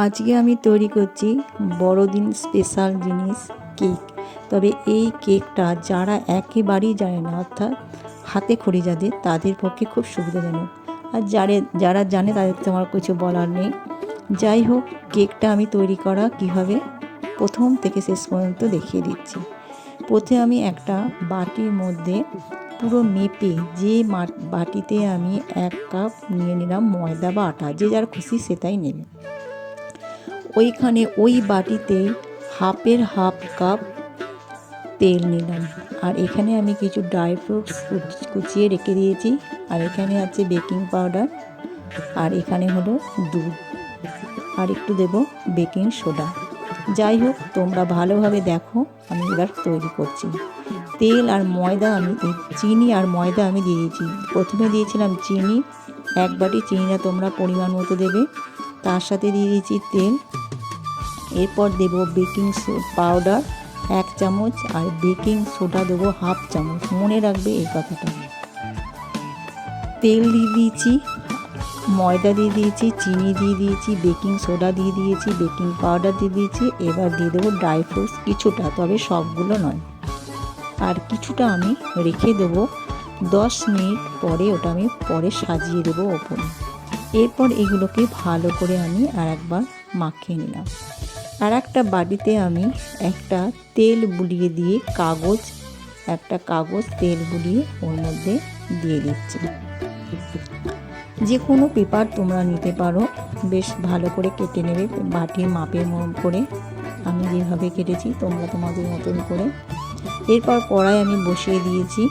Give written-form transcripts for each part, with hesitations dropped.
আজকে আমি তৈরি করছি বড়দিন স্পেশাল জিনিস কেক। তবে এই কেকটা যারা একেবারেই জানে না, অর্থাৎ হাতে খড়ি যাদের, তাদের পক্ষে খুব সুবিধাজনক। আর যারা জানে তাদের তো আমার কিছু বলার নেই। যাই হোক, কেকটা আমি তৈরি করা কিভাবে প্রথম থেকে শেষ পর্যন্ত দেখিয়ে দিচ্ছি। প্রথমে আমি একটা বাটির মধ্যে পুরো মেপে, যে বাটিতে আমি 1 কাপ নিয়ে নিলাম ময়দা বা আটা, যে যার খুশি সেটাই নেবে। ওইখানে ওই বাটিতে হাফ কাপ তেল নিলাম। আর এখানে আমি কিছু ড্রাই ফ্রুটস কুচিয়ে রেখে দিয়েছি। আর এখানে আছে বেকিং পাউডার, আর এখানে হলো দুধ, আর একটু দেব বেকিং সোডা। যাই হোক, তোমরা ভালোভাবে দেখো, আমি এবার তৈরি করছি। তেল আর ময়দা চিনি আর ময়দা আমি দিয়ে দিয়েছি। প্রথমে দিয়েছিলাম চিনি, 1 বাটি চিনিটা তোমরা পরিমাণ মতো দেবে। তার সাথে দিয়ে দিয়েছি তেল। এরপর দেব বেকিং পাউডার 1 চামচ, আর বেকিং সোডা দেবো হাফ চামচ। মনে রাখবে এই কথাটা। তেল দিয়ে দিয়েছি, ময়দা দিয়ে দিয়েছি, চিনি দিয়ে দিয়েছি, বেকিং সোডা দিয়ে দিয়েছি, বেকিং পাউডার দিয়ে দিয়েছি। এবার দিয়ে দেবো ড্রাই ফ্রুটস কিছুটা, তবে সবগুলো নয়। আর কিছুটা আমি রেখে দেবো 10 মিনিট পরে, ওটা আমি পরে সাজিয়ে দেবো ওপরে। এরপর এগুলোকে ভালো করে আমি আর একবার মাখিয়ে নিলাম। আর একটা বাটিতে আমি একটা তেল বুলিয়ে দিয়ে একটা কাগজ তেল বুলিয়ে ওর মধ্যে দিয়ে দিচ্ছি। যে কোনো পেপার তোমরা নিতে পারো, বেশ ভালো করে কেটে নেবে বাটির মাপের করে। আমি যেভাবে কেটেছি তোমরা তোমাদের মতন করে। এরপর কড়াই আমি বসিয়ে দিয়েছি,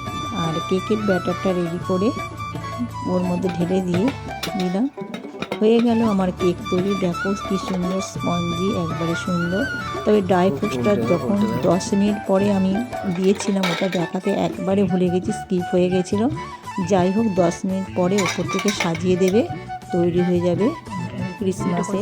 আর কেকের ব্যাটারটা রেডি করে ওর মধ্যে ঢেলে দিয়ে দিলাম। হয়ে গেল আমার কেক তৈরি। দেখো কি সুন্দর স্পঞ্জি, একবারে সুন্দর। তবে ড্রাই ফ্রুটসটা যখন 10 মিনিট পরে আমি দিয়েছিলাম, ওটা দেখাতে একবারে ভুলে গেছি, স্কিপ হয়ে গেছিলো। যাই হোক, 10 মিনিট পরে ওপর থেকে সাজিয়ে দেবে, তৈরি হয়ে যাবে ক্রিসমাসে।